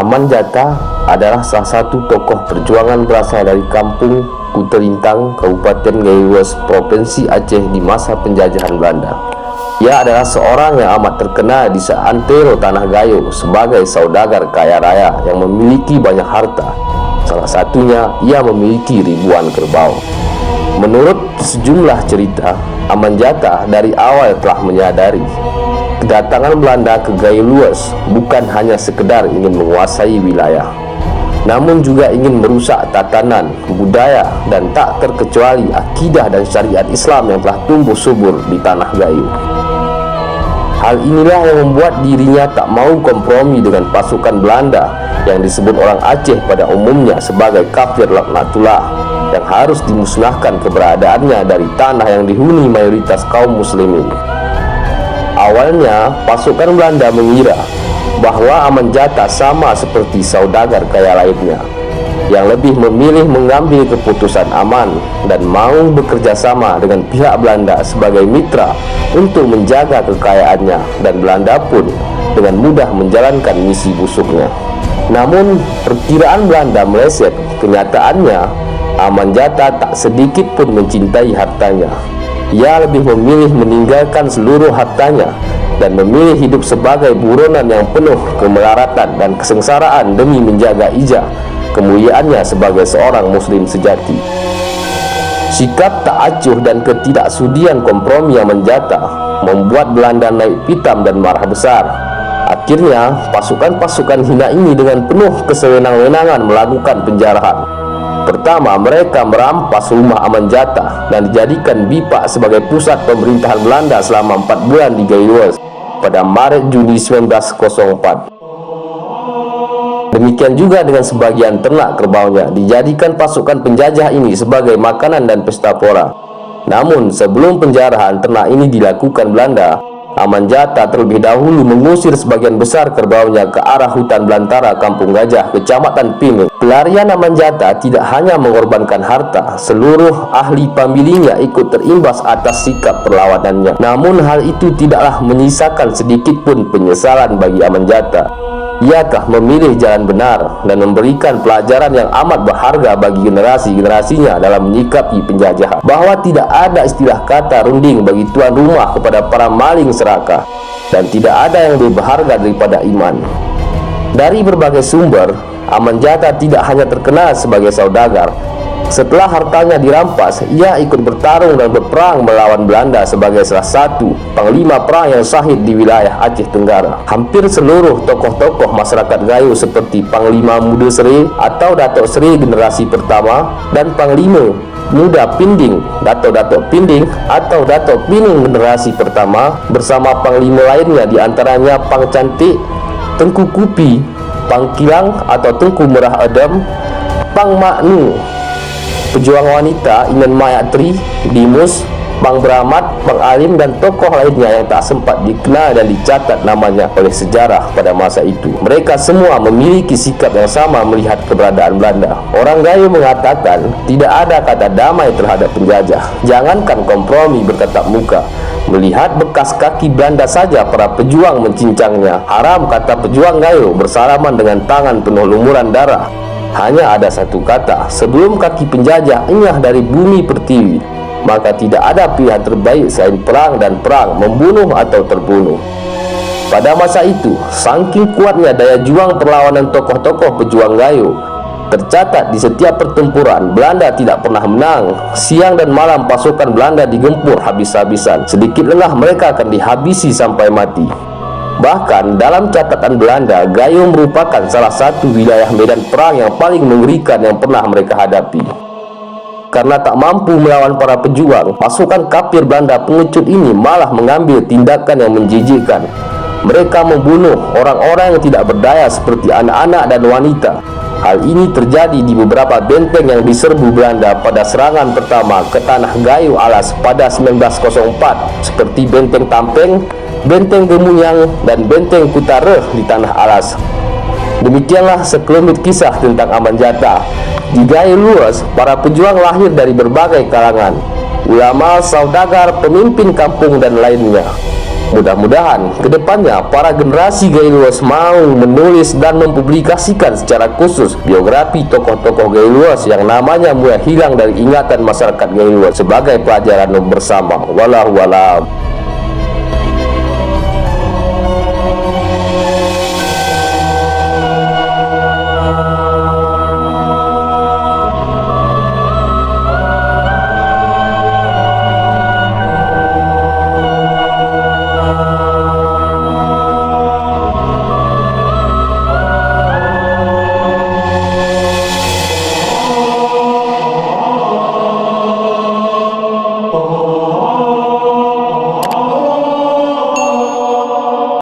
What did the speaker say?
Aman Jata adalah salah satu tokoh perjuangan berasal dari kampung Kuterintang, Kabupaten Gayo, Provinsi Aceh di masa penjajahan Belanda. Ia adalah seorang yang amat terkenal di seantero tanah Gayo sebagai saudagar kaya raya yang memiliki banyak harta. Salah satunya, ia memiliki ribuan kerbau. Menurut sejumlah cerita, Aman Jata dari awal telah menyadari kedatangan Belanda ke Gayo Luas bukan hanya sekedar ingin menguasai wilayah, namun juga ingin merusak tatanan, budaya, dan tak terkecuali akidah dan syariat Islam yang telah tumbuh subur di tanah Gayo. Hal inilah yang membuat dirinya tak mau kompromi dengan pasukan Belanda yang disebut orang Aceh pada umumnya sebagai kafir laknatullah, yang harus dimusnahkan keberadaannya dari tanah yang dihuni mayoritas kaum muslimin. Awalnya, pasukan Belanda mengira bahwa Aman Jata sama seperti saudagar kaya lainnya, yang lebih memilih mengambil keputusan aman dan mau bekerja sama dengan pihak Belanda sebagai mitra untuk menjaga kekayaannya, dan Belanda pun dengan mudah menjalankan misi busuknya. Namun, perkiraan Belanda meleset. Kenyataannya, Aman Jata tak sedikit pun mencintai hartanya. Ia lebih memilih meninggalkan seluruh hartanya dan memilih hidup sebagai buronan yang penuh kemelaratan dan kesengsaraan demi menjaga ijazah kemuliaannya sebagai seorang muslim sejati. Sikap tak acuh dan ketidaksudian kompromi Aman Jata membuat Belanda naik pitam dan marah besar. Akhirnya, pasukan-pasukan hina ini dengan penuh kesewenang-wenangan melakukan penjarahan. Pertama, mereka merampas rumah Aman Jata dan dijadikan Bipak sebagai pusat pemerintahan Belanda selama 4 bulan di Gayo pada Maret-Juni 1904. Demikian juga dengan sebagian ternak kerbaunya, dijadikan pasukan penjajah ini sebagai makanan dan pesta pora. Namun, sebelum penjarahan ternak ini dilakukan Belanda, Aman Jata terlebih dahulu mengusir sebagian besar kerbaunya ke arah hutan belantara Kampung Gajah, Kecamatan Pining. Pelarian Aman Jata tidak hanya mengorbankan harta, seluruh ahli pamilinya ikut terimbas atas sikap perlawanannya. Namun hal itu tidaklah menyisakan sedikit pun penyesalan bagi Aman Jata. Iakah memilih jalan benar dan memberikan pelajaran yang amat berharga bagi generasi-generasinya dalam menyikapi penjajahan, bahwa tidak ada istilah kata runding bagi tuan rumah kepada para maling serakah, dan tidak ada yang lebih berharga daripada iman. Dari berbagai sumber, Aman Jata tidak hanya terkenal sebagai saudagar. Setelah hartanya dirampas, ia ikut bertarung dan berperang melawan Belanda sebagai salah satu panglima perang yang syahid di wilayah Aceh Tenggara. Hampir seluruh tokoh-tokoh masyarakat Gayo seperti Panglima Muda Seri atau Datuk Seri generasi pertama dan Panglima Muda Pinding, Datuk Pinding atau Datuk Pining generasi pertama bersama panglima lainnya, diantaranya Pang Cantik, Tengku Kupi, Pang Kilang atau Tengku Merah Adam, Pang Maknu, pejuang wanita Inen Mayatri, Dimus, Pang Bramat, Pang Alim, dan tokoh lainnya yang tak sempat dikenal dan dicatat namanya oleh sejarah pada masa itu. Mereka semua memiliki sikap yang sama melihat keberadaan Belanda. Orang Gayo mengatakan tidak ada kata damai terhadap penjajah, jangankan kompromi bertatap muka. Melihat bekas kaki Belanda saja para pejuang mencincangnya. Haram, kata pejuang Gayo, bersalaman dengan tangan penuh lumuran darah. Hanya ada satu kata, sebelum kaki penjajah enyah dari bumi pertiwi, maka tidak ada pilihan terbaik selain perang, dan perang, membunuh atau terbunuh. Pada masa itu, saking kuatnya daya juang perlawanan tokoh-tokoh pejuang Gayo, tercatat di setiap pertempuran Belanda tidak pernah menang. Siang dan malam pasukan Belanda digempur habis-habisan. Sedikit lengah mereka akan dihabisi sampai mati. Bahkan dalam catatan Belanda, Gayo merupakan salah satu wilayah medan perang yang paling mengerikan yang pernah mereka hadapi. Karena tak mampu melawan para pejuang, pasukan kafir Belanda pengecut ini malah mengambil tindakan yang menjijikkan. Mereka membunuh orang-orang yang tidak berdaya seperti anak-anak dan wanita. Hal ini terjadi di beberapa benteng yang diserbu Belanda pada serangan pertama ke tanah Gayo Alas pada 1904, seperti Benteng Tampeng, Benteng Gemunyang, dan Benteng Kutareh di tanah Alas. Demikianlah sekelumit kisah tentang Aman Jata. Di Gayo Luas, para pejuang lahir dari berbagai kalangan, ulama, saudagar, pemimpin kampung, dan lainnya. Mudah-mudahan kedepannya para generasi Gayluas mau menulis dan mempublikasikan secara khusus biografi tokoh-tokoh Gayluas yang namanya mulai hilang dari ingatan masyarakat Gayluas sebagai pelajaran bersama. Wallahu a'lam.